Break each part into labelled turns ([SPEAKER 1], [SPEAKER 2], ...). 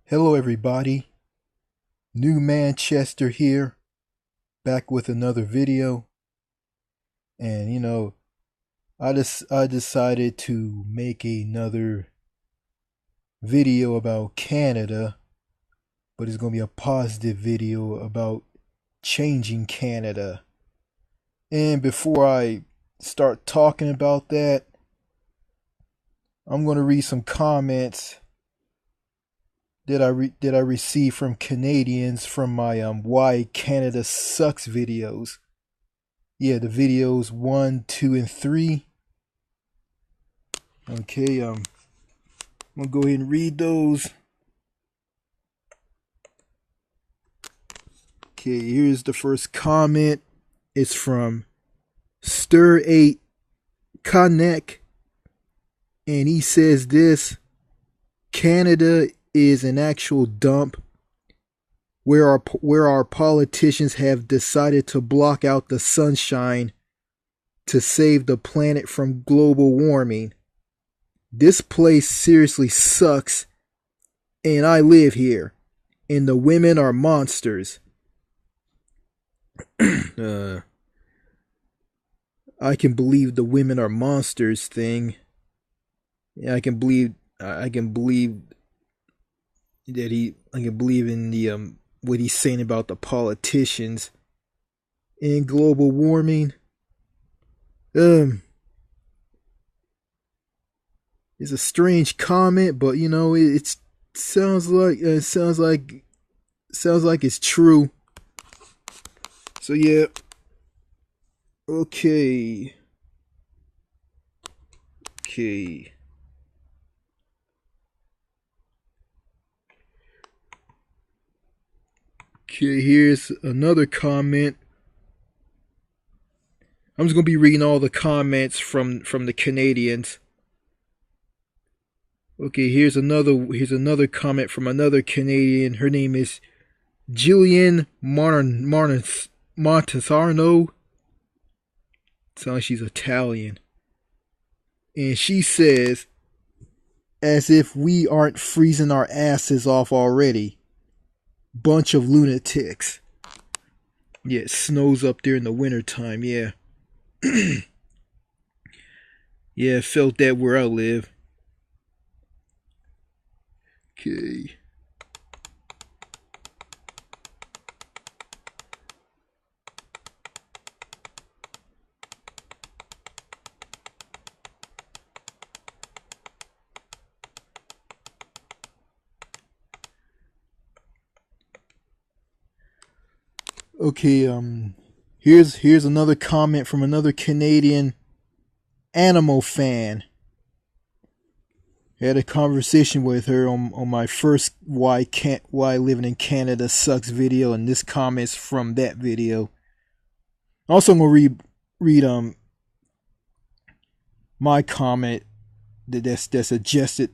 [SPEAKER 1] Hello, everybody. New Manchester here, back with another video. And I decided to make another video about Canada, but it's gonna be a positive video about changing Canada. And before I start talking about that, I'm gonna read some comments that I received from Canadians from my Why Canada Sucks videos. Yeah, the videos 1, 2, and 3. Okay, I'm gonna go ahead and read those. Okay, here's the first comment. It's from Stir8 Connect, and he says this: Canada is an actual dump where our politicians have decided to block out the sunshine to save the planet from global warming. This place seriously sucks, and I live here, and the women are monsters. I can believe the women are monsters thing. Yeah, I can believe that I can believe in the what he's saying about the politicians and global warming. It's a strange comment, but it sounds like it's true. So yeah. Okay. Okay, here's another comment. I'm just gonna be reading all the comments from the Canadians. Okay, here's another comment from another Canadian. Her name is Jillian Montesarno. Sounds like she's Italian. And she says, as if we aren't freezing our asses off already. Bunch of lunatics. Yeah, it snows up there in the wintertime, yeah. Yeah, felt that where I live. Okay. Okay, here's another comment from another Canadian animal fan. I had a conversation with her on my first why living in Canada sucks video, and this comment's from that video. Also, I'm gonna read my comment that's adjusted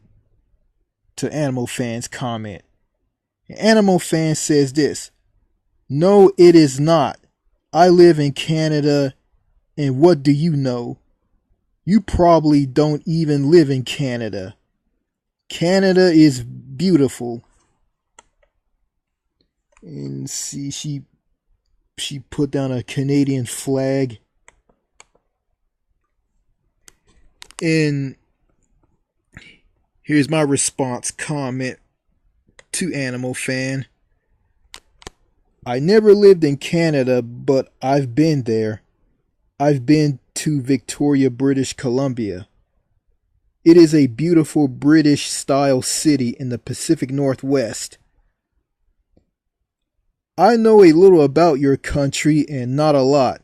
[SPEAKER 1] to Animal Fan's comment. Animal Fan says this: no, it is not. I live in Canada, and what do you know? You probably don't even live in Canada. Canada is beautiful. And see, she put down a Canadian flag. And here's my response comment to Animal Fan. I never lived in Canada, but I've been there. I've been to Victoria, British Columbia. It is a beautiful British-style city in the Pacific Northwest. I know a little about your country and not a lot.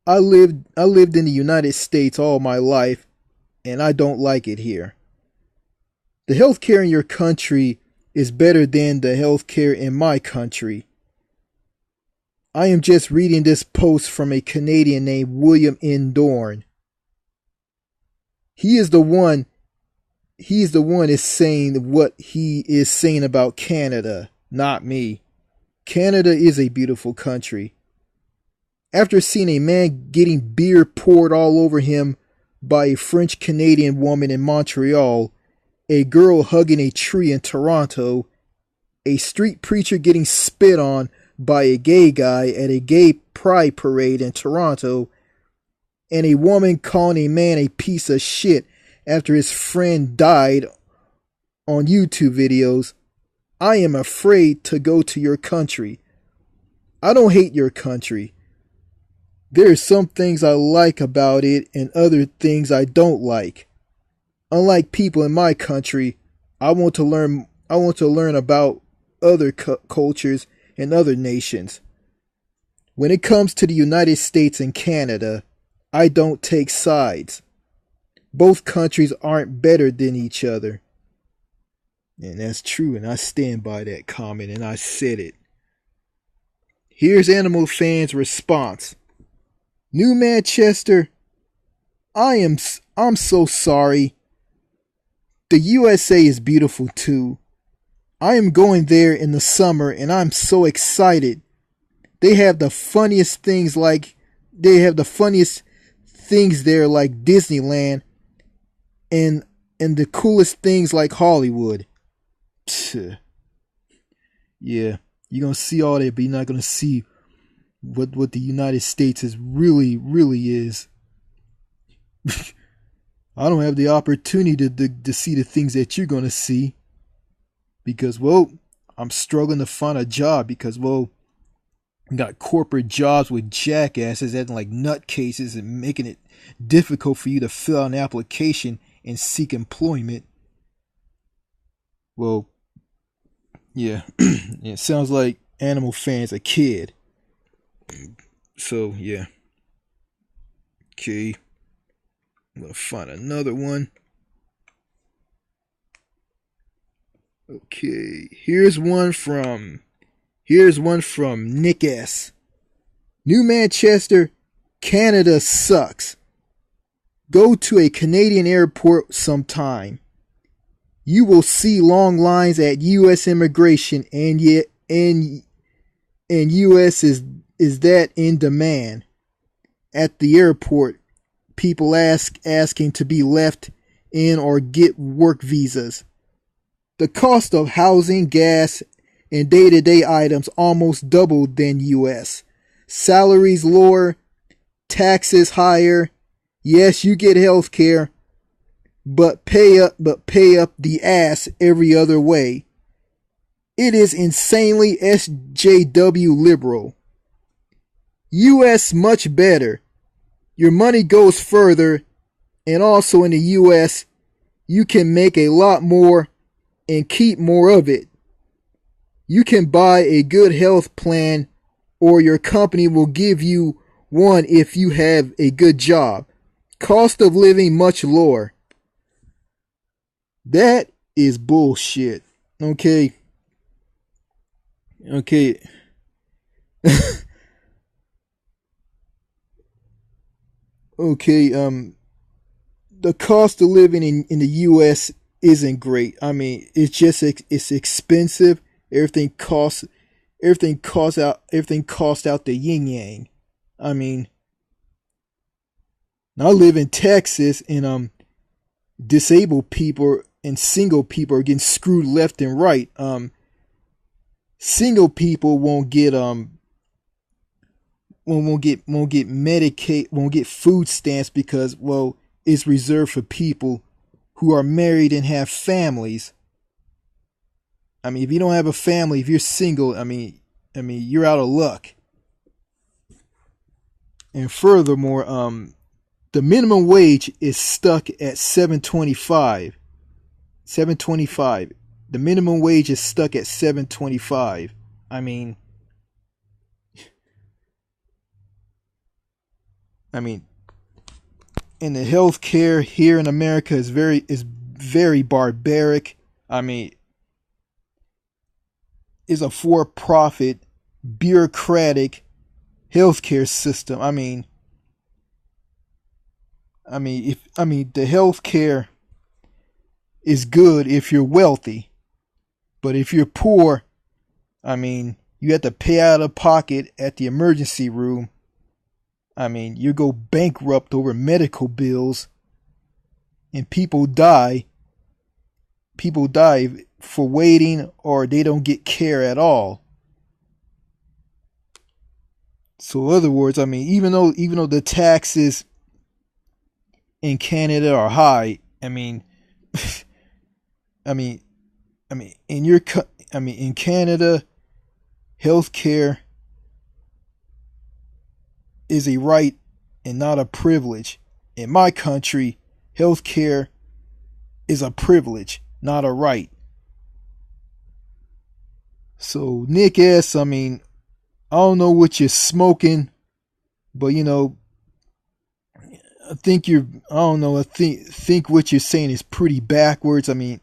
[SPEAKER 1] I lived in the United States all my life, and I don't like it here. The healthcare in your country is better than the healthcare in my country. I am just reading this post from a Canadian named William N. Dorn. He is the one is saying what he is saying about Canada, not me. Canada is a beautiful country. After seeing a man getting beer poured all over him by a French-Canadian woman in Montreal, a girl hugging a tree in Toronto, a street preacher getting spit on by a gay guy at a gay pride parade in Toronto, and a woman calling a man a piece of shit after his friend died on YouTube videos, I am afraid to go to your country. I don't hate your country. There are some things I like about it and other things I don't like. Unlike people in my country, I want to learn about other cultures and other nations. When it comes to the United States and Canada, I don't take sides. Both countries aren't better than each other. And that's true, and I stand by that comment, and I said it. Here's Animal Fan's response. New Manchester, I'm so sorry. The USA is beautiful too. I am going there in the summer and I'm so excited. They have the funniest things there like Disneyland and the coolest things like Hollywood. Yeah, you're gonna see all that, but you're not gonna see what the United States is really is. I don't have the opportunity to see the things that you're gonna see because, well, I'm struggling to find a job because, well, I got corporate jobs with jackasses acting like nutcases and making it difficult for you to fill out an application and seek employment. Well, yeah, it sounds like Animal Fan's a kid. So, yeah. Okay. I'm gonna find another one. Okay. Here's one from Nick S. New Manchester, Canada sucks. Go to a Canadian airport sometime. You will see long lines at U.S. immigration, and U.S. is that in demand. At the airport, people asking to be left in or get work visas. The cost of housing, gas, and day-to-day items almost doubled than U.S. Salaries lower, taxes higher. Yes, you get health care, but pay up the ass every other way. It is insanely SJW liberal. U.S. much better. Your money goes further, and also in the U.S., you can make a lot more and keep more of it. You can buy a good health plan, or your company will give you one if you have a good job. Cost of living much lower. That is bullshit. Okay. Okay, the cost of living in the US isn't great. I mean, it's expensive. Everything costs out the yin yang. I mean, I live in Texas, and disabled people and single people are getting screwed left and right. Single people won't get Medicaid, won't get food stamps because, well, it's reserved for people who are married and have families. I mean, if you don't have a family, if you're single, I mean, you're out of luck. And furthermore, the minimum wage is stuck at $7.25. $7.25. The minimum wage is stuck at $7.25. I mean, and the healthcare here in America is very barbaric. I mean, it's a for-profit, bureaucratic healthcare system. I mean, the healthcare is good if you're wealthy, but if you're poor, I mean, you have to pay out of pocket at the emergency room. I mean, you go bankrupt over medical bills, and people die for waiting, or they don't get care at all. So in other words, I mean, even though the taxes in Canada are high, I mean, I mean, in Canada, healthcare is a right and not a privilege. In my country, healthcare is a privilege, not a right. So Nick S, I mean, I don't know what you're smoking, but I think I don't know, I think what you're saying is pretty backwards. I mean,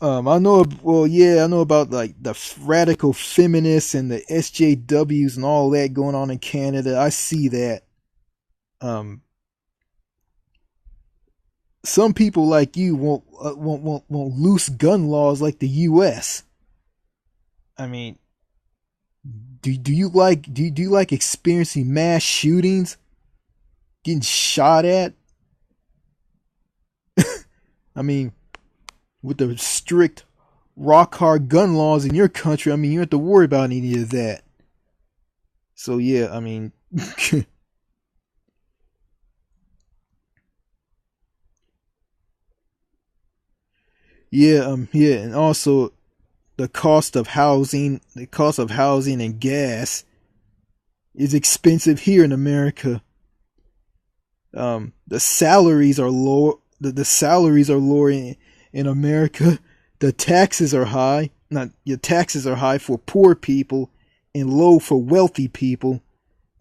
[SPEAKER 1] I know, well, yeah, I know about like the radical feminists and the SJWs and all that going on in Canada. I see that. Um, some people like you won't loose gun laws like the U.S. I mean, do you like do you like experiencing mass shootings, getting shot at? I mean, with the strict rock hard gun laws in your country, I mean, you don't have to worry about any of that. So yeah, I mean, yeah, and also the cost of housing and gas is expensive here in America. The salaries are low. The salaries are lower in America. The taxes are high. Not your taxes are high for poor people and low for wealthy people.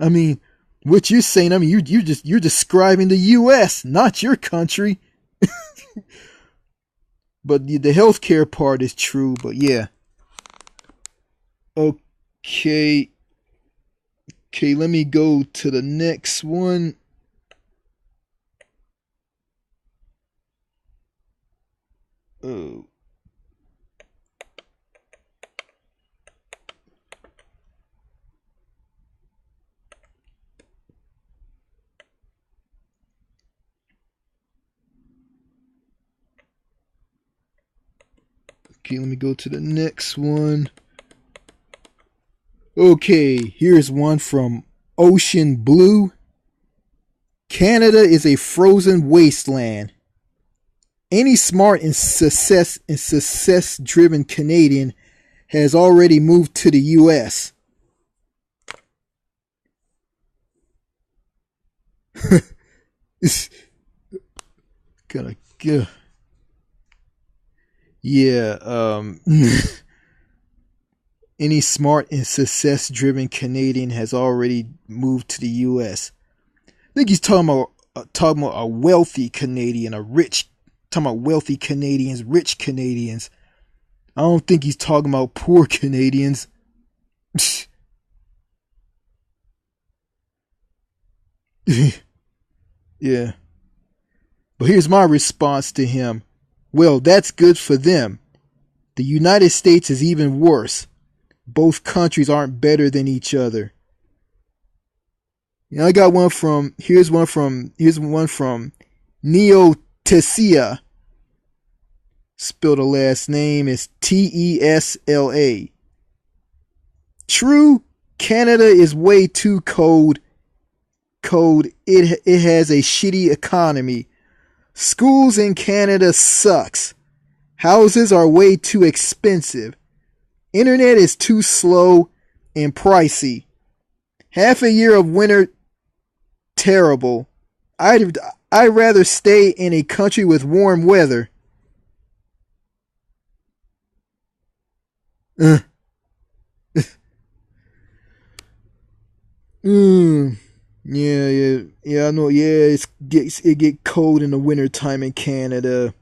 [SPEAKER 1] I mean, what you're saying, I mean, you're describing the U.S., not your country. But the healthcare part is true. But yeah, okay, okay. Let me go to the next one. Oh, okay. Let me go to the next one. Okay, here's one from Ocean Blue. Canada is a frozen wasteland. Any smart and success driven Canadian has already moved to the US. It's gonna yeah, any smart and success driven Canadian has already moved to the US. I think he's talking about a wealthy Canadian, talking about wealthy Canadians, rich Canadians. I don't think he's talking about poor Canadians. Yeah. But here's my response to him. Well, that's good for them. The United States is even worse. Both countries aren't better than each other. I got one from here's one from Neo Tessia. Spell the last name is Tesla. True, Canada is way too cold. It has a shitty economy. Schools in Canada sucks. Houses are way too expensive. Internet is too slow and pricey. Half a year of winter, terrible. I'd rather stay in a country with warm weather. Uh, mm, yeah. I know. Yeah, it get cold in the winter time in Canada.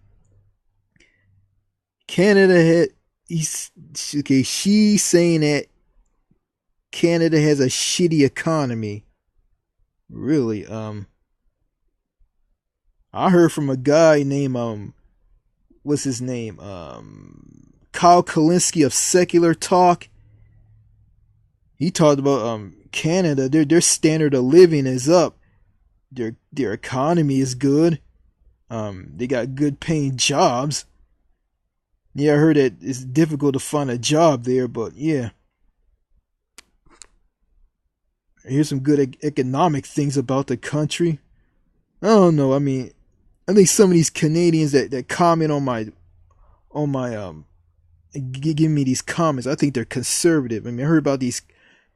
[SPEAKER 1] Canada had okay. She's saying that Canada has a shitty economy. Really? I heard from a guy named what's his name? Kyle Kalinske of Secular Talk. He talked about Canada. Their standard of living is up. Their economy is good. They got good paying jobs. Yeah, I heard that it's difficult to find a job there, but yeah, here's some good economic things about the country. I don't know. I mean, I think some of these Canadians that comment on my give me these comments, I think they're conservative. I mean, I heard about these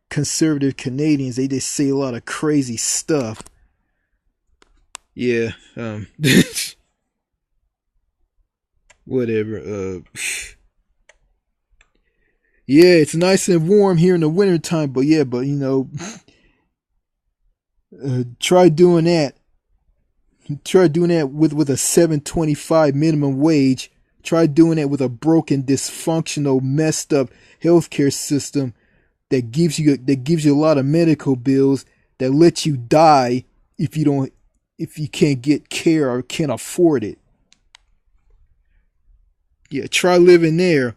[SPEAKER 1] conservative Canadians. They just say a lot of crazy stuff. Yeah. Whatever. Yeah, it's nice and warm here in the wintertime, but yeah, but you know, try doing that. Try doing that with a 7.25 minimum wage. Try doing that with a broken, dysfunctional, messed up healthcare system that gives you a lot of medical bills that lets you die if you can't get care or can't afford it. Yeah, try living there.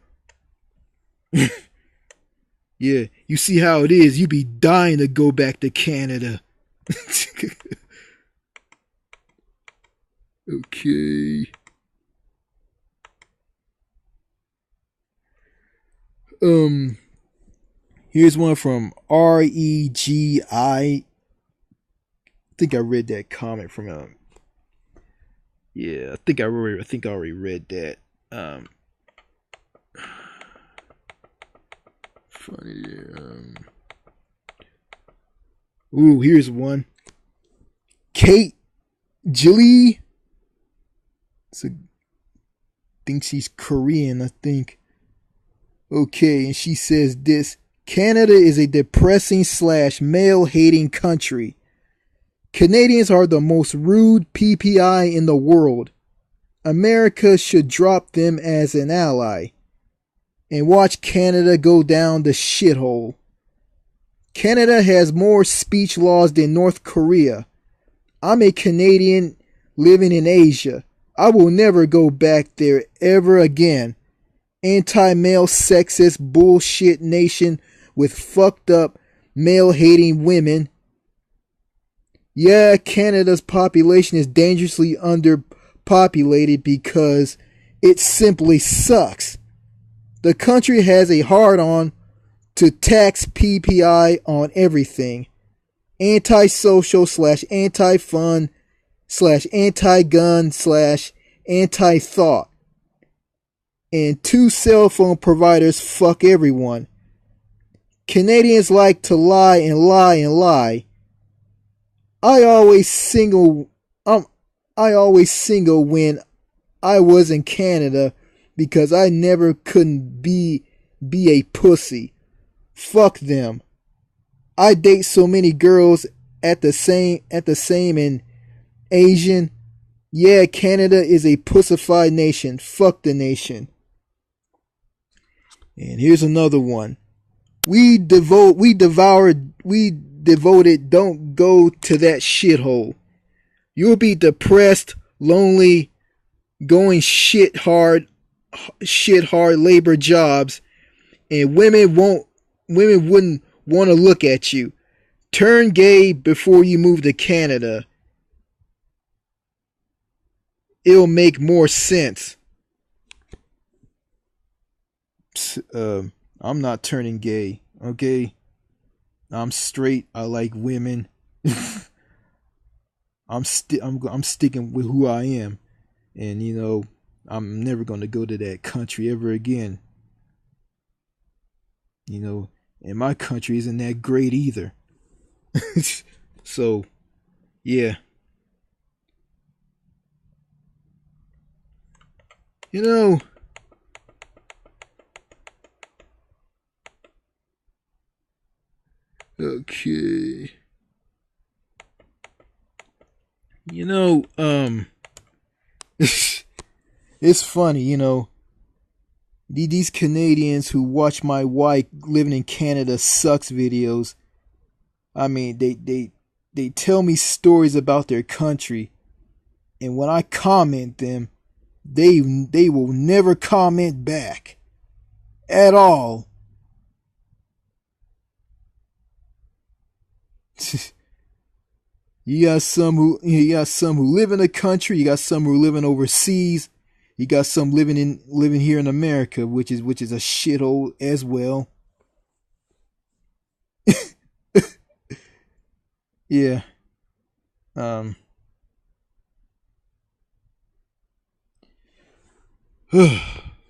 [SPEAKER 1] Yeah, you see how it is. You be dying to go back to Canada. Okay. Um, Here's one from REGI. I think I read that comment from yeah, I think I already read that. Funny. Ooh, here's one. Kate Jilly. I think she's Korean, I think. Okay, and she says this: Canada is a depressing / male hating country. Canadians are the most rude PPI in the world. America should drop them as an ally and watch Canada go down the shithole. Canada has more speech laws than North Korea. I'm a Canadian living in Asia. I will never go back there ever again. Anti-male sexist bullshit nation with fucked up male hating women. Yeah, Canada's population is dangerously underpopulated because it simply sucks. The country has a hard-on to tax PPI on everything. Antisocial / anti-fun / anti-gun / anti-thought. And 2 cell phone providers fuck everyone. Canadians like to lie and lie and lie. I always single when I was in Canada because I never couldn't be a pussy. Fuck them. I date so many girls at the same and Asian. Yeah, Canada is a pussified nation. Fuck the nation. And here's another one. We devoted, don't go to that shithole. You'll be depressed, lonely, going shit hard labor jobs, and women wouldn't want to look at you. Turn gay before you move to Canada. It'll make more sense. I'm not turning gay, okay? I'm straight. I like women. I'm sticking with who I am, and you know, I'm never gonna go to that country ever again. You know, and my country isn't that great either. So, yeah. You know, okay. You know, it's funny, you know, these Canadians who watch my wife living in Canada sucks videos. I mean, they tell me stories about their country, and when I comment them, they will never comment back at all. You got some who live in the country, you got some who are living overseas, You got some living here in America, which is a shithole as well. Yeah. Um.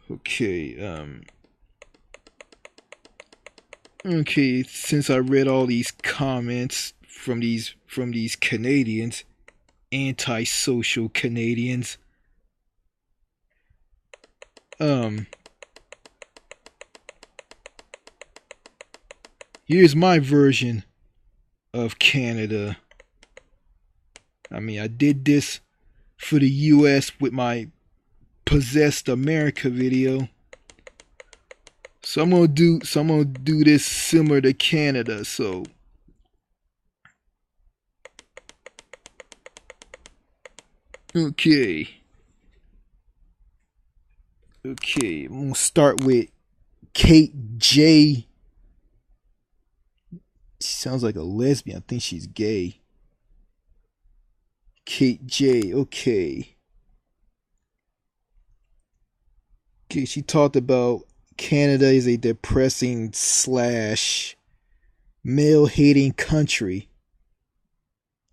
[SPEAKER 1] Okay. Okay. Since I read all these comments from these Canadians, antisocial Canadians. Um. Here's my version of Canada. I mean, I did this for the US with my Possessed America video. So I'm gonna do this similar to Canada. So okay. Okay, I'm gonna start with Kate J. She sounds like a lesbian. I think she's gay. Kate J. Okay. Okay, she talked about Canada is a depressing slash male hating country.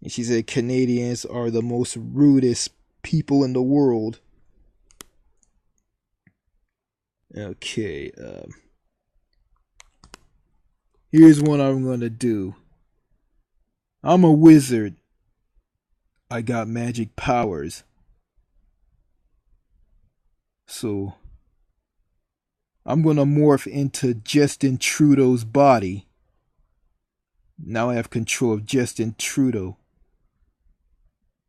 [SPEAKER 1] And she said Canadians are the most rudest people in the world. Okay, here's what I'm gonna do. I'm a wizard. I got magic powers. So I'm gonna morph into Justin Trudeau's body. Now I have control of Justin Trudeau.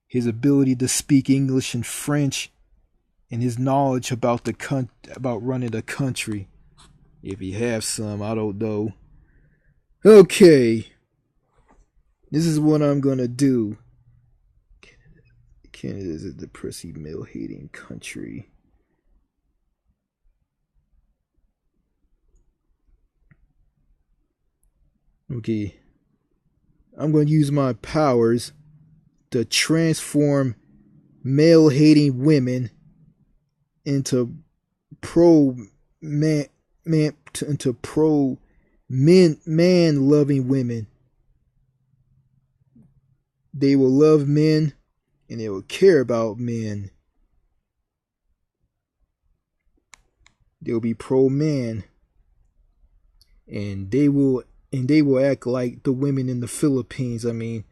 [SPEAKER 1] His ability to speak English and French, and his knowledge about about running the country. If he has some, I don't know. Okay. This is what I'm gonna do. Canada is a depressive male hating country. Okay. I'm going to use my powers to transform male hating women into pro man into pro man loving women. They will love men and they will care about men. They'll be pro man, and they will act like the women in the Philippines. I mean,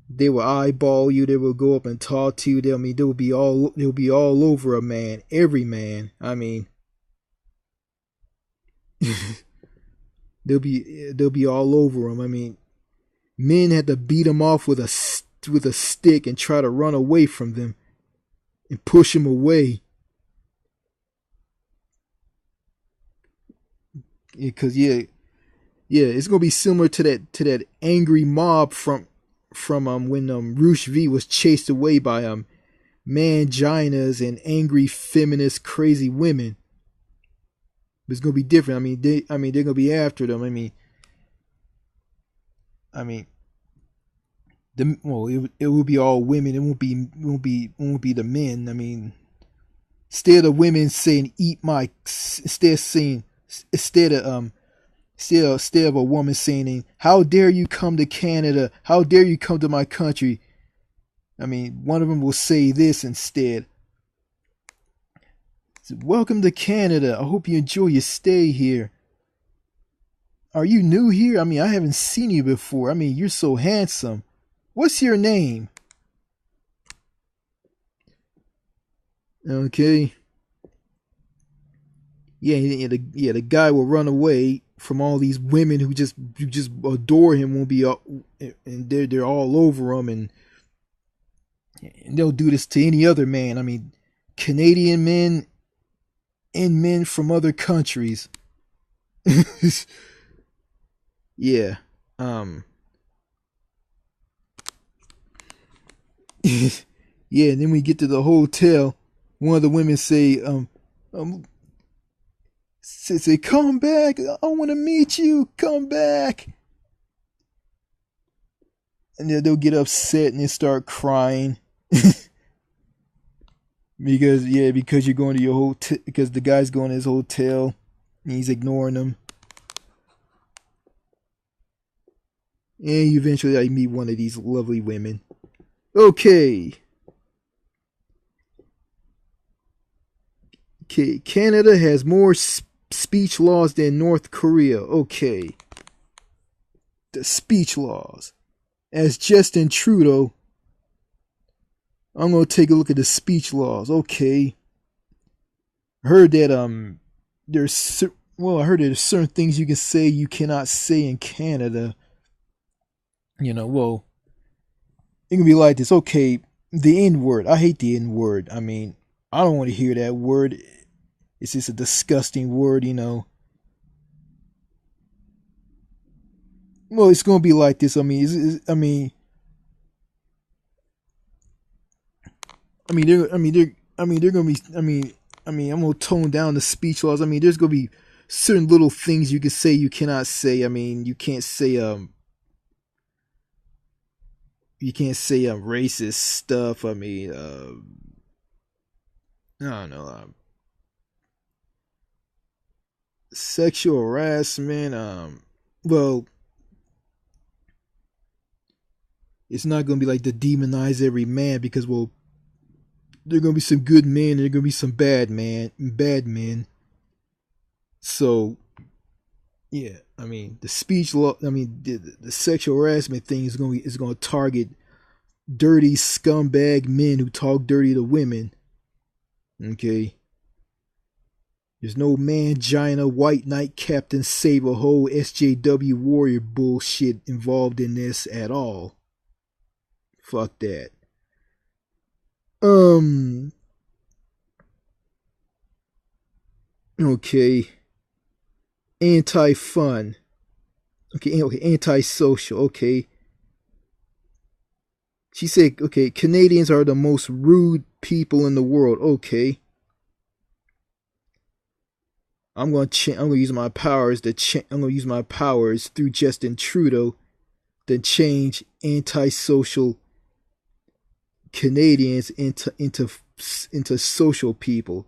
[SPEAKER 1] they will eyeball you. They will go up and talk to you. They'll be all over a man, every man. I mean, they'll be all over them. I mean, men had to beat them off with a stick and try to run away from them and push them away. Because it's gonna be similar to that angry mob from when Roosh V was chased away by manginas and angry feminist crazy women. But it's gonna be different. I mean they're gonna be after them. It will be all women. It won't be the men. I mean, instead of women saying "eat my," instead of a woman saying, "How dare you come to Canada? How dare you come to my country?" I mean, one of them will say this instead. "Welcome to Canada. I hope you enjoy your stay here. Are you new here? I mean, I haven't seen you before. I mean, you're so handsome. What's your name?" Okay. Yeah, the guy will run away from all these women who just adore him. Won't be and they're all over him, and they'll do this to any other man. I mean, Canadian men and men from other countries. Yeah. Yeah, and then we get to the hotel. One of the women say, say, "Come back, I want to meet you, come back." And they'll get upset and they start crying. because you're going to your hotel, because the guy's going to his hotel and he's ignoring them, and you eventually like meet one of these lovely women. Okay. Okay, Canada has more speech laws than North Korea. Okay. The speech laws. As Justin Trudeau, I'm going to take a look at the speech laws. Okay. I heard that I heard that there's certain things you can say you cannot say in Canada. Well, it can be like this. Okay, the N word. I hate the N word. I mean, I don't want to hear that word. It's just a disgusting word. Well, it's gonna be like this. They're gonna be. I'm gonna tone down the speech laws. There's gonna be certain little things you can say you cannot say. You can't say racist stuff. I don't know. Sexual harassment. Well, it's not gonna be like to demonize every man because there are gonna be some good men and there are gonna be some bad men. So yeah, the speech law. The sexual harassment thing is gonna target dirty scumbag men who talk dirty to women. Okay. There's no mangina, white knight, Captain Save a Hole, SJW warrior bullshit involved in this at all. Fuck that. Okay. Anti-fun. Okay, anti-social. Okay. She said, okay, Canadians are the most rude people in the world. Okay. I'm gonna use my powers through Justin Trudeau to change antisocial Canadians into social people.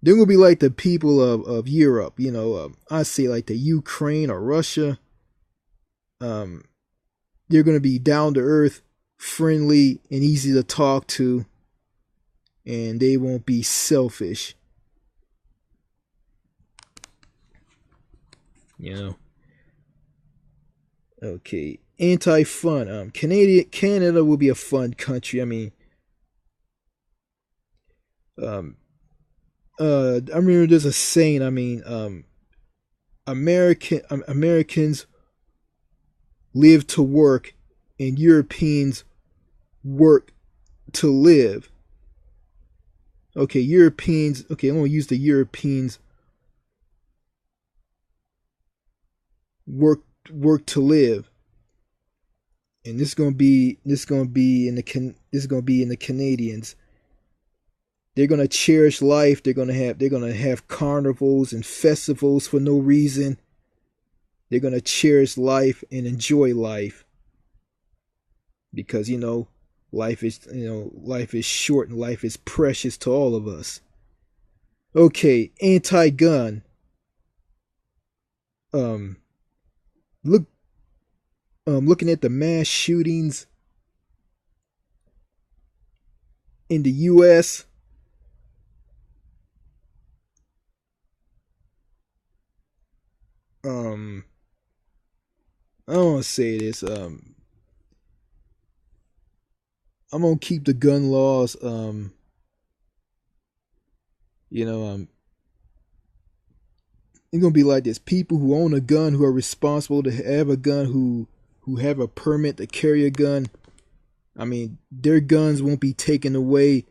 [SPEAKER 1] They're gonna be like the people of Europe, I say like the Ukraine or Russia. They're gonna be down to earth, friendly, and easy to talk to, and they won't be selfish. Okay. Anti-fun. Canada will be a fun country. I remember there's a saying. Americans live to work, and Europeans work to live. Okay, Europeans. Okay, I'm gonna use the Europeans work to live, and this is gonna be in the Canadians. They're gonna cherish life. They're gonna have carnivals and festivals for no reason. They're gonna cherish life and enjoy life because life is short and life is precious to all of us. Okay, anti-gun. Looking at the mass shootings in the U.S. I don't want to say this. I'm gonna keep the gun laws. It's gonna be like this: people who own a gun, who are responsible to have a gun, who have a permit to carry a gun. Their guns won't be taken away.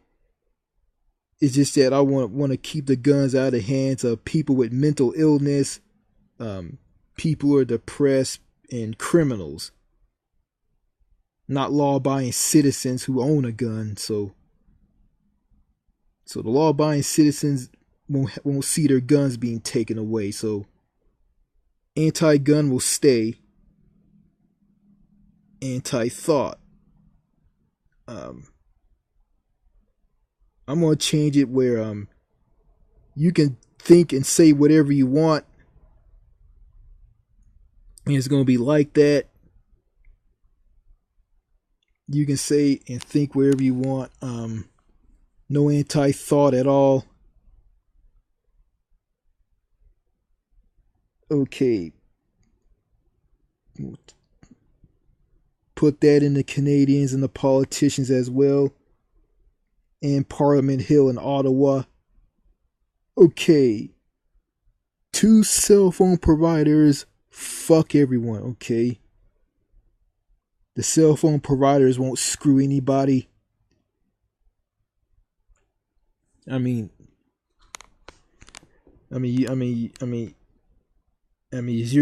[SPEAKER 1] It's just that I want to keep the guns out of the hands of people with mental illness, people who are depressed, and criminals. Not law-abiding citizens who own a gun. So the law-abiding citizens won't see their guns being taken away. So anti-gun will stay. Anti-thought. I'm I'm gonna change it where you can think and say whatever you want, and it's gonna be like that. You can say and think wherever you want. No anti-thought at all. Okay. Put that in the Canadians and the politicians as well. And Parliament Hill in Ottawa. Okay. 2 cell phone providers. Fuck everyone, okay? The cell phone providers won't screw anybody. I mean, it's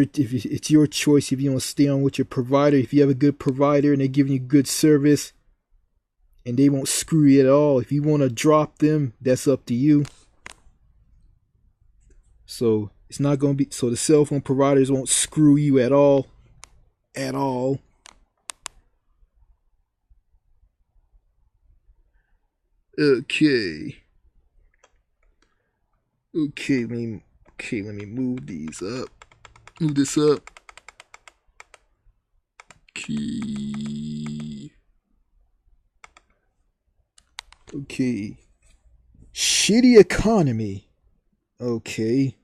[SPEAKER 1] your choice if you want to stay on with your provider. If you have a good provider and they're giving you good service, and they won't screw you at all. If you want to drop them, that's up to you. So it's not going to be. So the cell phone providers won't screw you at all, at all. Okay. Okay, let me move these up. Move this up. Okay. Okay. Shitty economy. Okay.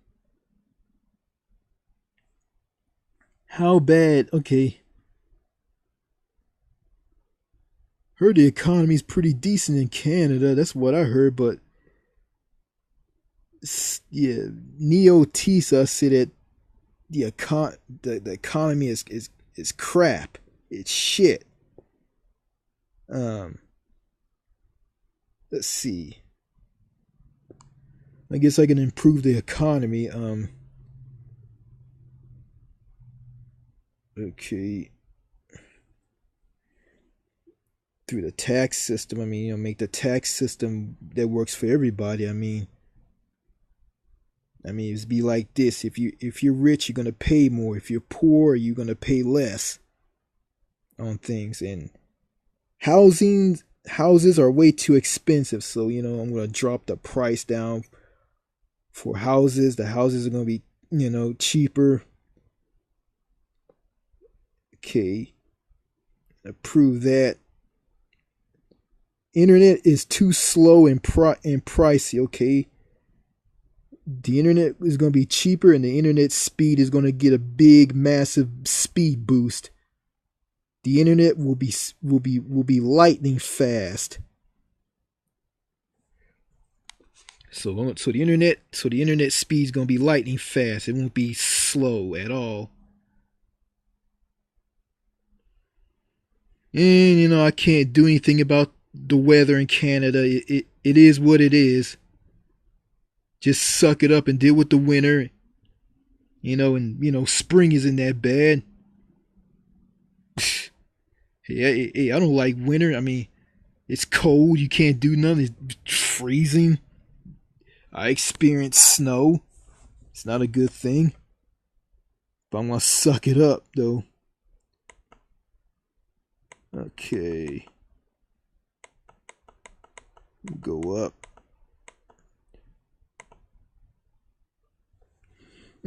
[SPEAKER 1] How bad? Okay. Heard the economy's pretty decent in Canada. That's what I heard, but yeah, Neo Tisa said that the economy is crap. It's shit. Let's see. I guess I can improve the economy. Okay. Through the tax system. I mean, make the tax system that works for everybody. I mean, it'd be like this: if you're rich, you're gonna pay more. If you're poor, you're gonna pay less on things. And houses are way too expensive. So I'm gonna drop the price down for houses. The houses are gonna be cheaper. Okay, approve that. Internet is too slow and pricey. Okay. The internet is going to be cheaper, and the internet speed is going to get a big, massive speed boost. The internet will be lightning fast. So the internet speed is going to be lightning fast. It won't be slow at all. And I can't do anything about the weather in Canada. It is what it is. Just suck it up and deal with the winter. And spring isn't that bad. Hey, I don't like winter. I mean, it's cold. You can't do nothing. It's freezing. I experience snow. It's not a good thing. But I'm gonna suck it up though. Okay. Go up.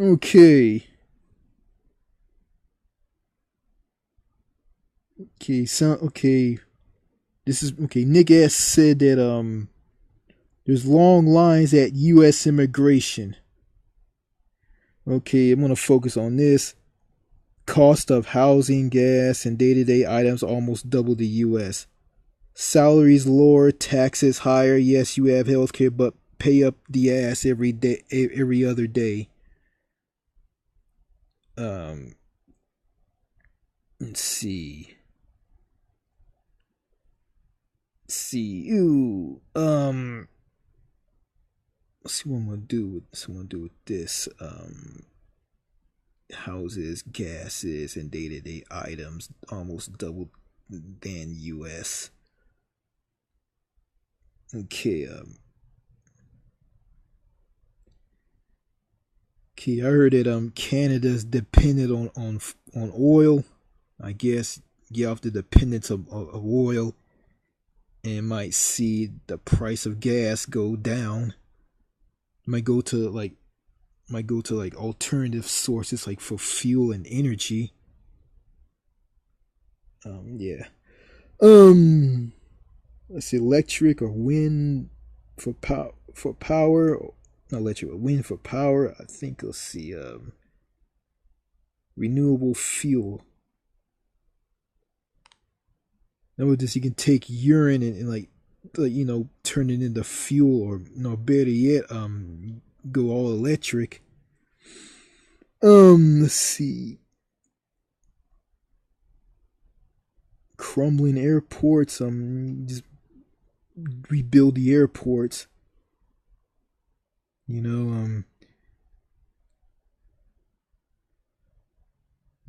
[SPEAKER 1] Okay. Okay. This is okay. Nick S said that there's long lines at US immigration. Okay, I'm gonna focus on this. Cost of housing, gas, and day-to-day items almost double the US. Salaries lower, taxes higher. Yes, you have healthcare, but pay up the ass every day, every other day. Let's see. Ooh. Let's see what I'm gonna do with this. Houses, gases, and day-to-day items almost double than US. Okay, I heard that Canada's dependent on oil. I guess get off the dependence of oil, and might see the price of gas go down. Might go to like alternative sources like for fuel and energy. Yeah. Let's see, electric or wind for power. Not electric, but wind for power. I think let's see, renewable fuel. Nowadays you can take urine and like turn it into fuel, or better yet, go all electric. Let's see. Crumbling airports. Just rebuild the airports.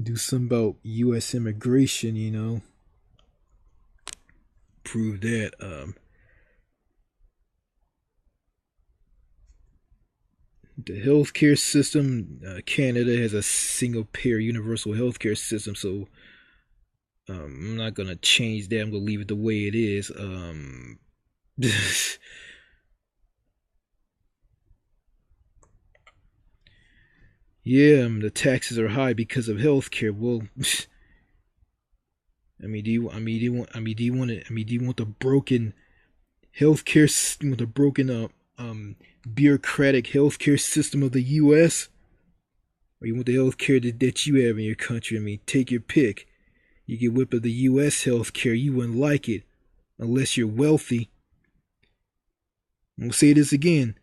[SPEAKER 1] Do something about U.S. immigration. Prove that. The healthcare system. Canada has a single payer universal healthcare system, so I'm not gonna change that. I'm gonna leave it the way it is. Yeah, the taxes are high because of healthcare. Well, do you want the broken healthcare, the broken bureaucratic healthcare system of the U.S., or you want the healthcare that you have in your country? Take your pick. You get whipped of the U.S. healthcare, you wouldn't like it unless you're wealthy. I'm gonna say this again.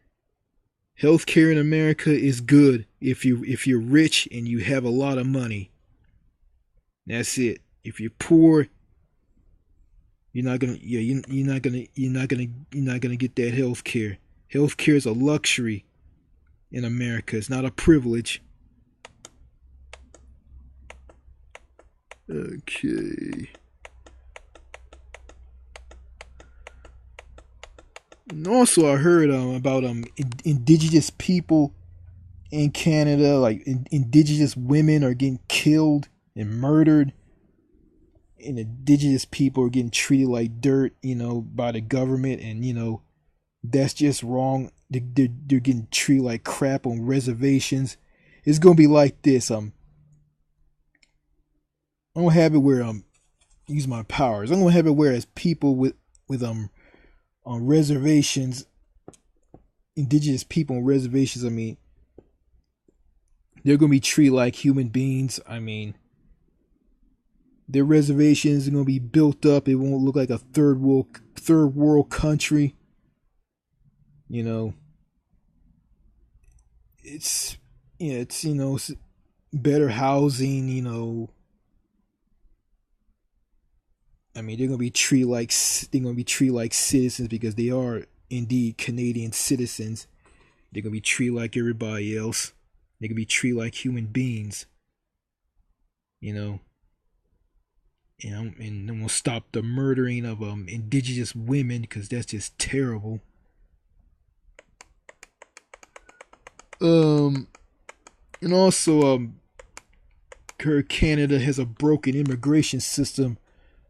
[SPEAKER 1] Healthcare in America is good if you're rich and you have a lot of money. That's it. If you're poor, you're not gonna get that healthcare. Healthcare is a luxury in America. It's not a privilege. Okay. And also, I heard about indigenous people in Canada. Like indigenous women are getting killed and murdered, and indigenous people are getting treated like dirt, by the government, and that's just wrong. They're getting treated like crap on reservations. It's gonna be like this. I'm gonna have it where use my powers. I'm gonna have it where as people with on reservations, indigenous people on reservations, they're gonna be treated like human beings. Their reservations are gonna be built up. It won't look like a third world country. It's better housing. They're gonna be treated like citizens because they are indeed Canadian citizens. They're gonna be treated like everybody else. They're gonna be treated like human beings. And then we'll stop the murdering of indigenous women, because that's just terrible. And also Canada has a broken immigration system.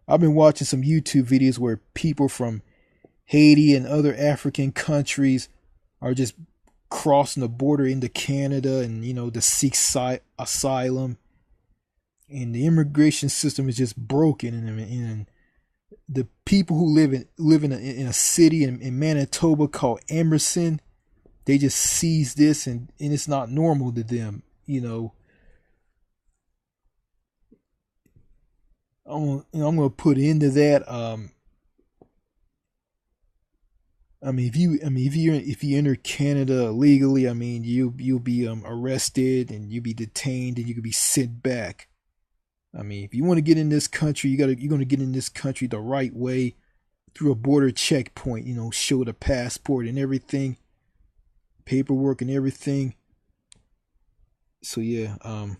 [SPEAKER 1] I've been watching some YouTube videos where people from Haiti and other African countries are just crossing the border into Canada and to seek asylum. And the immigration system is just broken, and the people who live in a city in Manitoba called Emerson, they just sees this, and it's not normal to them. I'm gonna put into that. If you enter Canada illegally, you'll be arrested and you'll be detained and you could be sent back. If you want to get in this country, you're gonna get in this country the right way, through a border checkpoint. Show the passport and everything, paperwork and everything. So yeah, I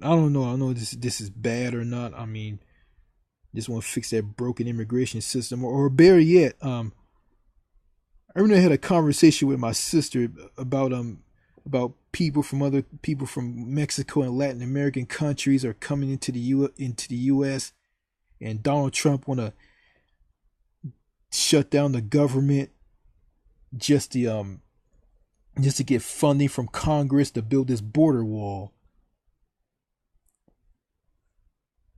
[SPEAKER 1] don't know. I don't know if this is bad or not. Just want to fix that broken immigration system, or better yet, I remember I had a conversation with my sister about people from Mexico and Latin American countries are coming into the U.S. and Donald Trump want to shut down the government just to get funding from Congress to build this border wall.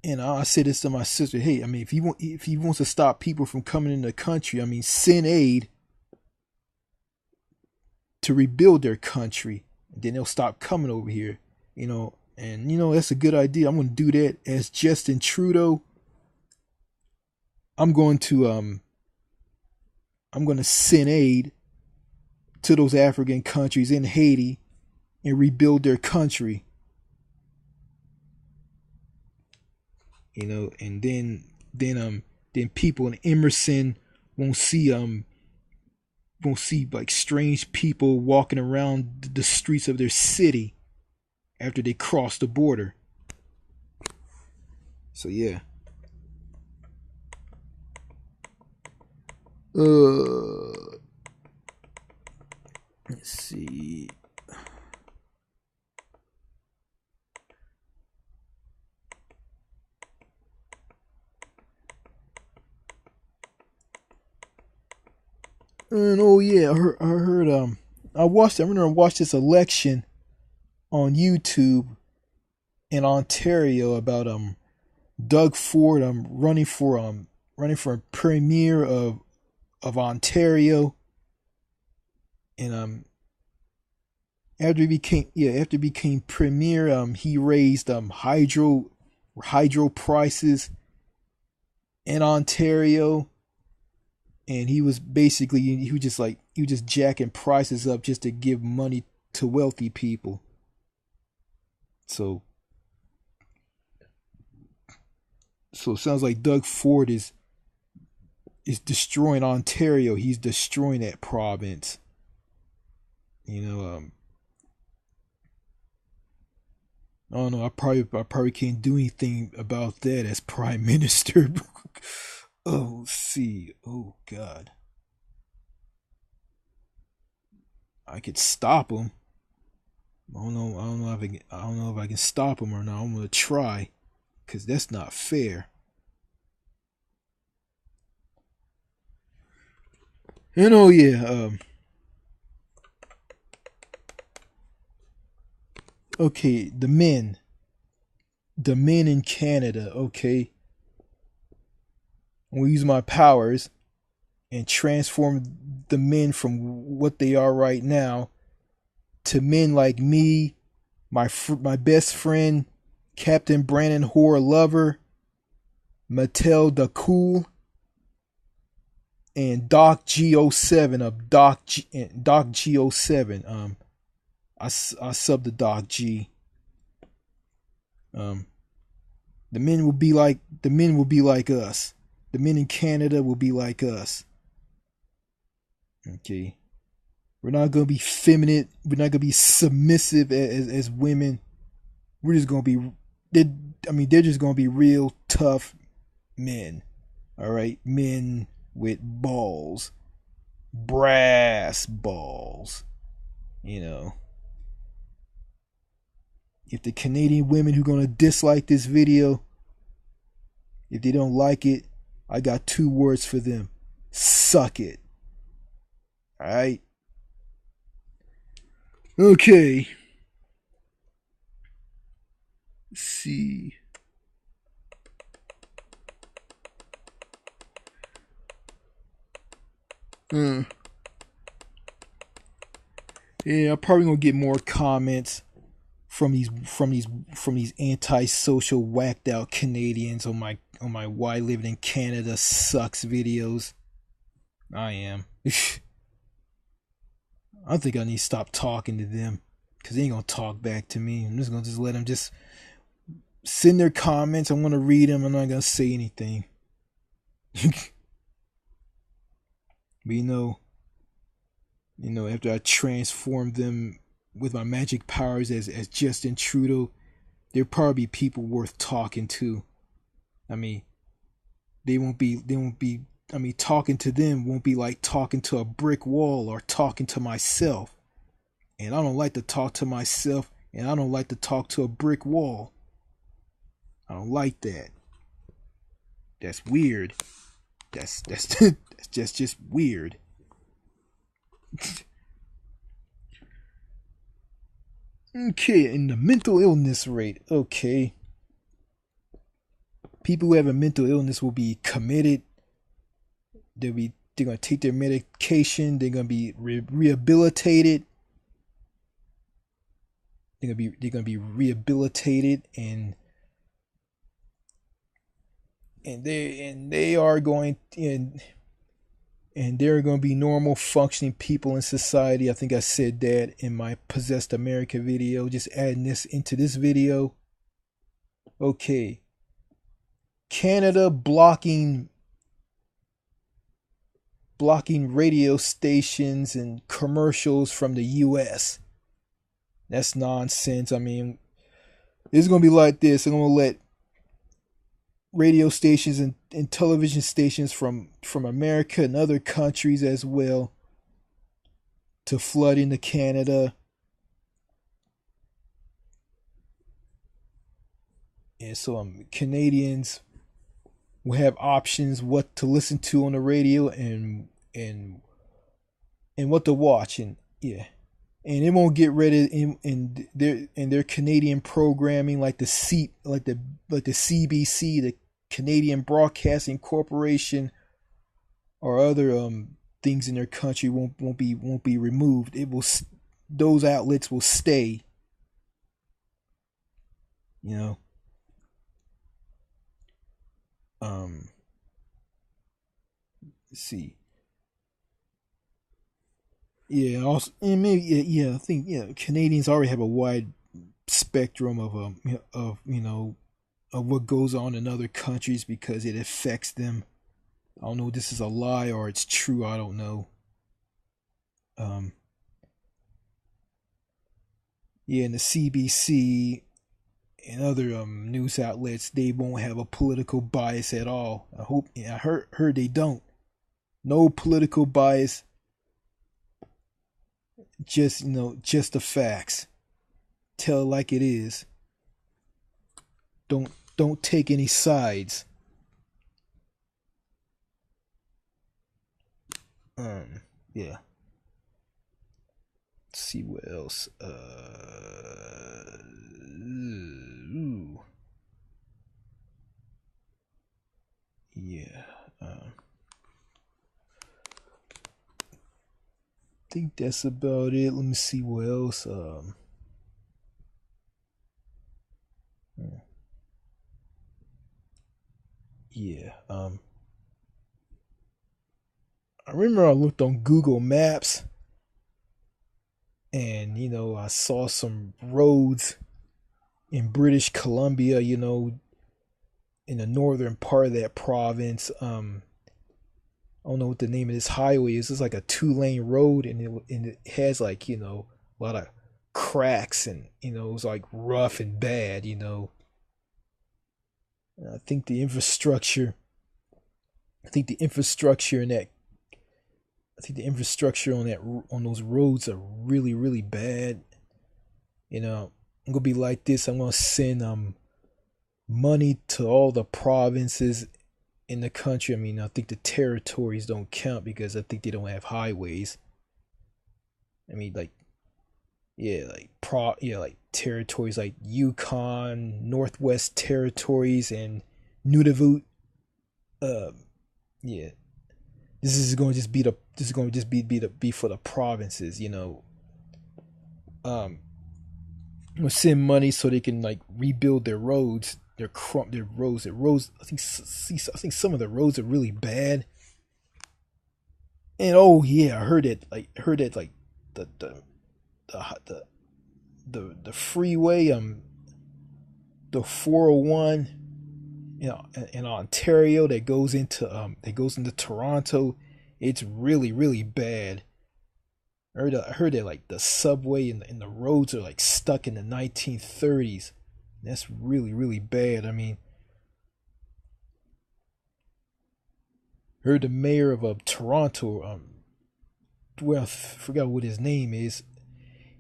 [SPEAKER 1] And I said this to my sister, hey, I mean, if he wants to stop people from coming in the country, I mean, send aid to rebuild their country. And then they'll stop coming over here, And that's a good idea. I'm going to do that as Justin Trudeau. I'm going to send aid to those African countries in Haiti and rebuild their country. And then people in Emerson won't see like strange people walking around the streets of their city after they cross the border. So yeah. Let's see. And oh yeah, I heard I remember I watched this election on YouTube in Ontario about Doug Ford running for premier of Ontario, and after he became premier, he raised hydro prices in Ontario. And he was just jacking prices up just to give money to wealthy people. So it sounds like Doug Ford is destroying Ontario. He's destroying that province. I don't know. I probably can't do anything about that as prime minister. Oh, see. Oh, God. I could stop him. I don't know if I can stop him or not. I'm gonna try, cause that's not fair. And oh yeah. Okay, the men in Canada. Okay. I'm gonna use my powers and transform the men from what they are right now to men like me, my best friend, Captain Brandon Hoare Lover, Mattel the Cool, and Doc G07 of Doc G07. I sub the Doc G. The men will be like us. The men in Canada will be like us. Okay. We're not going to be feminine. We're not going to be submissive as women. We're just going to be, they're just going to be real tough men. All right. Men with balls. Brass balls. If the Canadian women who are going to dislike this video, if they don't like it, I got 2 words for them. Suck it. Alright? Okay. Let's see. Yeah, I'm probably gonna get more comments from these antisocial, whacked out Canadians on my Why Living in Canada Sucks videos. I am. I think I need to stop talking to them, because they ain't gonna talk back to me. I'm just gonna let them just send their comments. I'm gonna read them. I'm not gonna say anything. But after I transform them with my magic powers as Justin Trudeau, there'll probably be people worth talking to. They won't be. Talking to them won't be like talking to a brick wall or talking to myself. And I don't like to talk to myself, and I don't like to talk to a brick wall. I don't like that. That's weird. That's It's just weird. Okay, and the mental illness rate. Okay, people who have a mental illness will be committed. They're gonna take their medication. They're gonna be rehabilitated. They're gonna be rehabilitated, and they are going and they're going to be normal functioning people in society. I think I said that in my Possessed America video. Just adding this into this video. Okay, Canada blocking radio stations and commercials from the US. That's nonsense. I mean, it's going to be like this. I'm going to let radio stations and television stations from America and other countries as well to flood into Canada. And so Canadians will have options what to listen to on the radio and what to watch, and yeah, and it won't get rid of in their Canadian programming like the CBC, the Canadian Broadcasting Corporation, or other things in their country won't be removed. It will, those outlets will stay. You know. Let's see. Yeah, also, and maybe I think Canadians already have a wide spectrum of what goes on in other countries because it affects them. I don't know if this is a lie or it's true. I don't know. And the CBC and other news outlets, they won't have a political bias at all. I heard they don't. No political bias. Just just the facts. Tell it like it is. Don't take any sides. Yeah. Let's see what else. Ooh. Yeah. I think that's about it. Let me see what else. Yeah. I remember I looked on Google Maps, and I saw some roads in British Columbia. In the northern part of that province. I don't know what the name of this highway is. It's like a 2-lane road, and it has like a lot of cracks, and it's like rough and bad. And I think the infrastructure. I think the infrastructure in that. I think the infrastructure on those roads are really really bad. I'm gonna be like this. I'm gonna send money to all the provinces in the country. I mean, I think the territories don't count because I think they don't have highways. I mean, like like territories like Yukon, Northwest Territories, and Nunavut. Yeah, this is going to just be for the provinces. We'll send money so they can like rebuild their roads, their roads. I think some of the roads are really bad. And oh yeah, I heard it. Like the the the freeway, the 401, in Ontario that goes into Toronto. It's really really bad. I heard that like the subway and the roads are like stuck in the 1930s. That's really really bad. I mean, heard the mayor of Toronto, well, I forgot what his name is.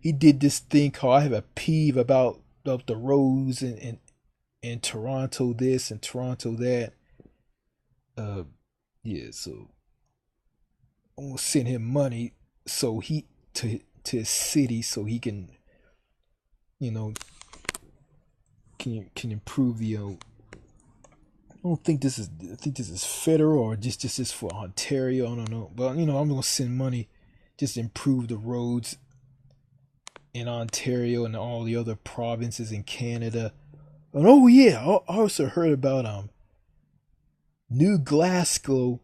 [SPEAKER 1] He did this thing called, I have a peeve about of the roads in Toronto this and Toronto that. Yeah, so I'm gonna send him money so he to his city so he can, you know, can improve the. I don't think this is. I think this is federal or just is for Ontario. I don't know, but I'm gonna send money just to improve the roads in Ontario and all the other provinces in Canada. And oh yeah, I also heard about New Glasgow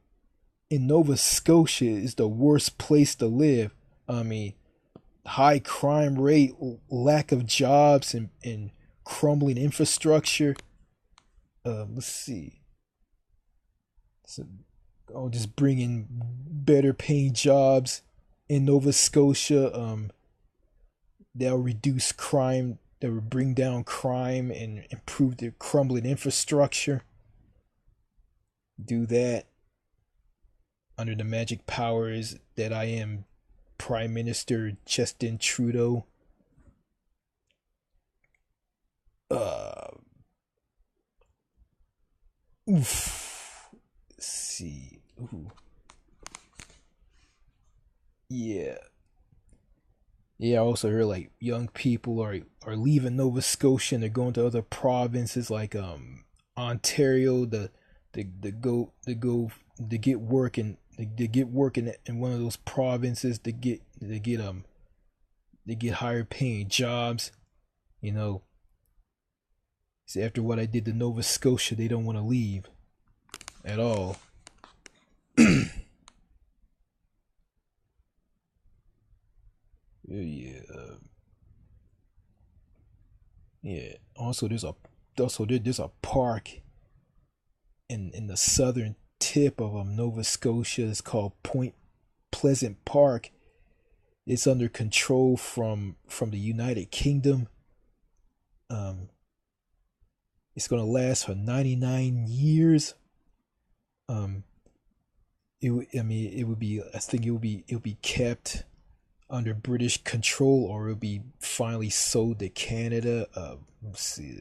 [SPEAKER 1] in Nova Scotia is the worst place to live. I mean, high crime rate, lack of jobs, and crumbling infrastructure. Let's see. So, just bringing better paying jobs in Nova Scotia. They'll reduce crime. That will bring down crime and improve the crumbling infrastructure. Do that under the magic powers that I am Prime Minister Justin Trudeau. Oof. Let's see. Ooh. Yeah. Yeah, I also heard like young people are leaving Nova Scotia and they're going to other provinces like Ontario to get work and to get work in one of those provinces to get higher paying jobs. You know, so after what I did to Nova Scotia, they don't want to leave at all. Yeah, yeah. There's a park in the southern tip of Nova Scotia. It's called Point Pleasant Park. It's under control from the United Kingdom. Um, it's gonna last for 99 years. Um, it would be. I think it would be kept under British control, or it'll be finally sold to Canada. Let's see.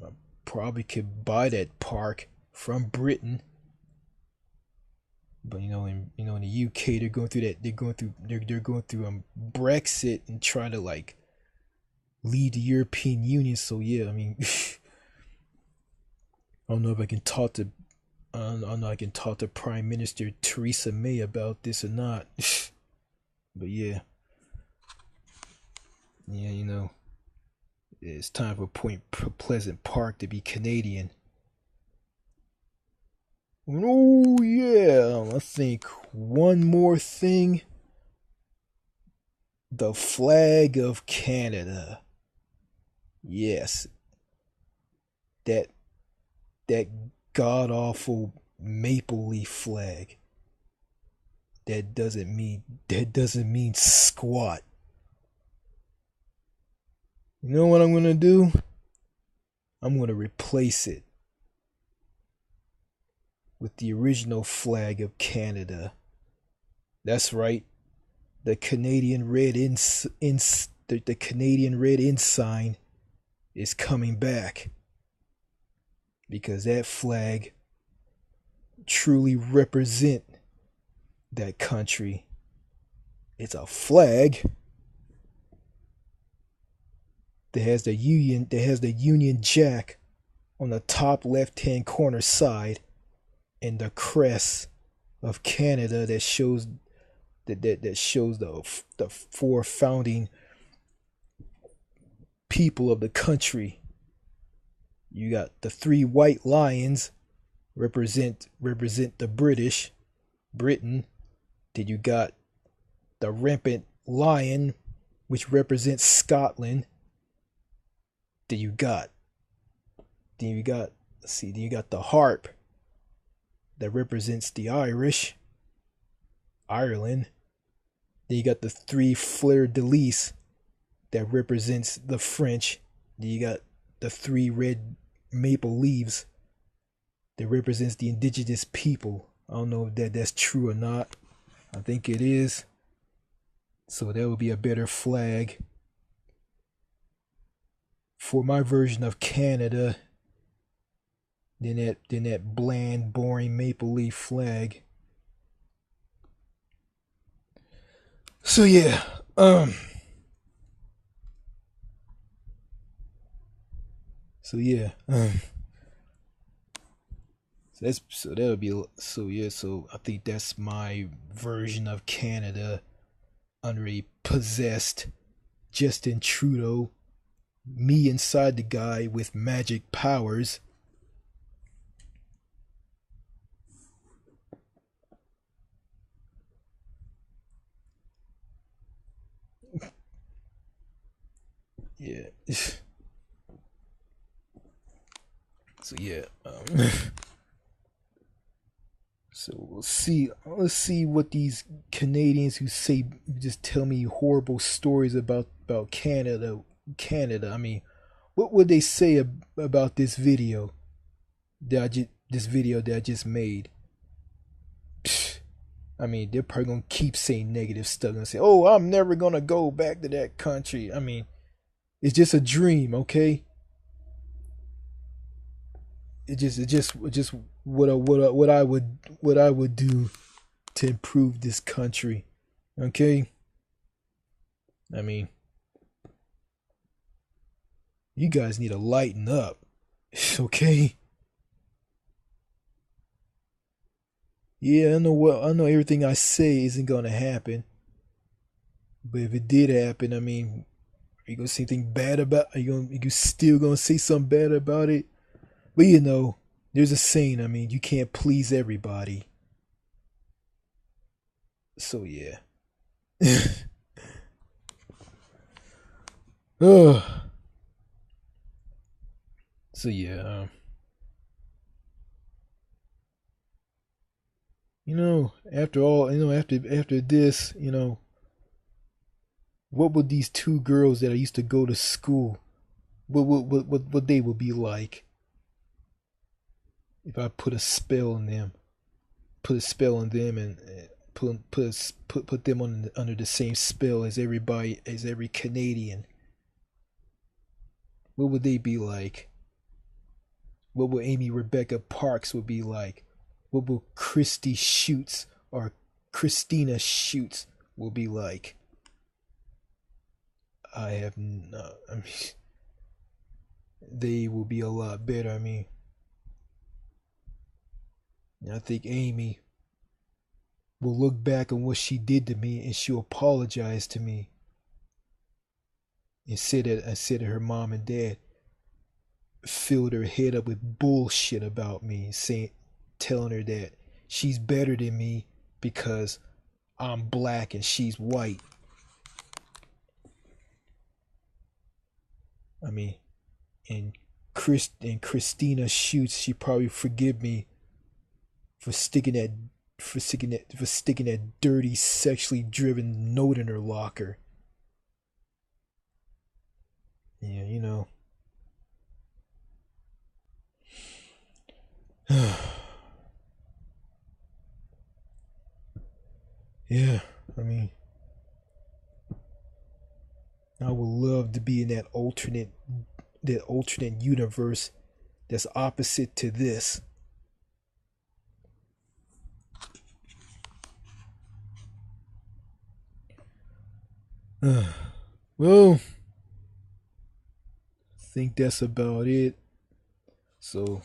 [SPEAKER 1] I probably could buy that park from Britain, but in the UK they're going through that they're going through Brexit and trying to like leave the European Union. So yeah, I mean, I don't know if I can talk to I don't know I can talk to Prime Minister Theresa May about this or not. But yeah, it's time for Point Pleasant Park to be Canadian. Oh yeah, I think one more thing. The flag of Canada. Yes, that that god awful maple leaf flag. That doesn't mean squat. You know what I'm gonna do? I'm gonna replace it with the original flag of Canada. That's right, the Canadian the Canadian red ensign is coming back because that flag truly represent that country. It's a flag that has the Union Jack on the top left-hand corner side and the crest of Canada that shows that shows the four founding people of the country. You got the three white lions represent the Britain. Then you got the rampant lion, which represents Scotland. Then you got the harp that represents the Ireland. Then you got the three fleur de lis that represents the French. Then you got the three red maple leaves that represents the indigenous people. I don't know if that's true or not. I think it is. So that would be a better flag for my version of Canada. than that bland, boring maple leaf flag. So yeah, so yeah, that'll be so yeah. So I think that's my version of Canada under a possessed Justin Trudeau. Me inside the guy with magic powers. Yeah. So yeah. So we'll see. Let's see what these Canadians who say just tell me horrible stories about Canada. Canada. I mean, what would they say about this video that I just made? Psh, I mean, they're probably gonna keep saying negative stuff and say, "Oh, I'm never gonna go back to that country." I mean, it's just a dream, okay? It just what I would do to improve this country, okay? I mean, you guys need to lighten up, okay? Yeah, I know everything I say isn't gonna happen, but if it did happen, I mean, are you gonna say anything bad about? Are you still gonna say something bad about it? But there's a saying. I mean, you can't please everybody. So yeah. Ugh. So yeah. After all, after this, what would these two girls that I used to go to school, what they would be like if I put a spell on them, and put them under the same spell as every Canadian. What would they be like? What would Amy Rebecca Parks would be like? What will Christy Shoots or Christina Shoots will be like? I have no. I mean, they will be a lot better. I mean, I think Amy will look back on what she did to me and she'll apologize to me and said that her mom and dad filled her head up with bullshit about me, telling her that she's better than me because I'm black and she's white. I mean, and Christina Shoots, she probably forgive me for sticking that dirty, sexually driven note in her locker. Yeah, yeah, I mean, I would love to be in that alternate universe that's opposite to this. Well, I think that's about it. So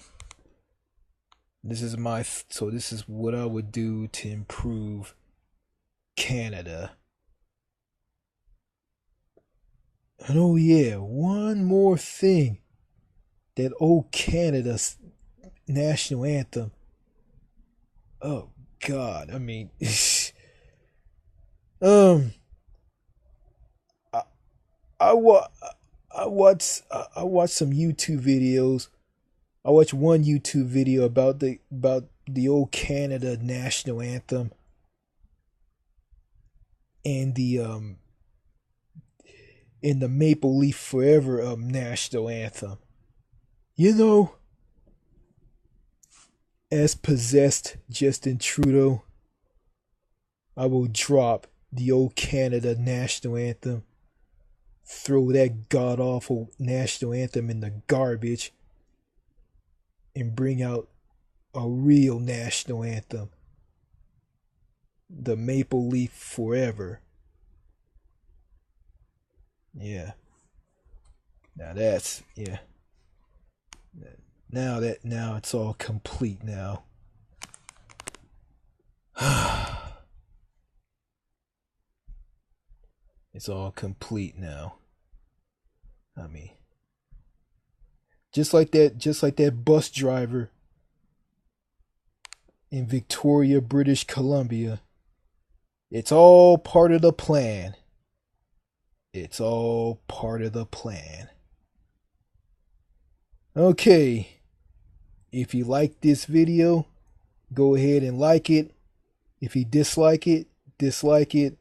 [SPEAKER 1] this is what I would do to improve Canada. And oh yeah, one more thing. That old Canada's national anthem. Oh God, I mean, um, I I wa- I watched some YouTube videos. I watched one YouTube video about the old Canada national anthem and the Maple Leaf Forever national anthem. You know, as possessed Justin Trudeau, I will drop the old Canada national anthem, throw that god awful national anthem in the garbage, and bring out a real national anthem, the Maple Leaf Forever. Yeah. Now that's, yeah. Now it's all complete now. It's all complete now. I mean, just like that bus driver in Victoria, British Columbia. It's all part of the plan. It's all part of the plan. Okay. If you like this video, go ahead and like it. If you dislike it, dislike it.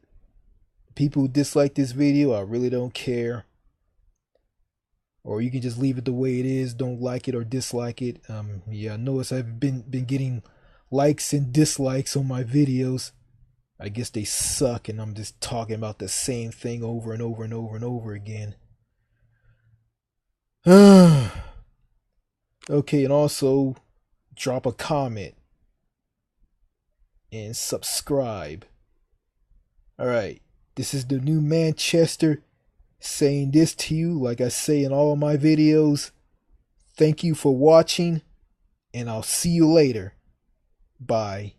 [SPEAKER 1] People who dislike this video, I really don't care. Or you can just leave it the way it is. Don't like it or dislike it. Yeah, I notice I've been getting likes and dislikes on my videos. I guess they suck and I'm just talking about the same thing over and over and over and over again. Okay, and also drop a comment and subscribe. Alright, this is the new Manchester saying this to you like I say in all my videos. Thank you for watching, and I'll see you later. Bye.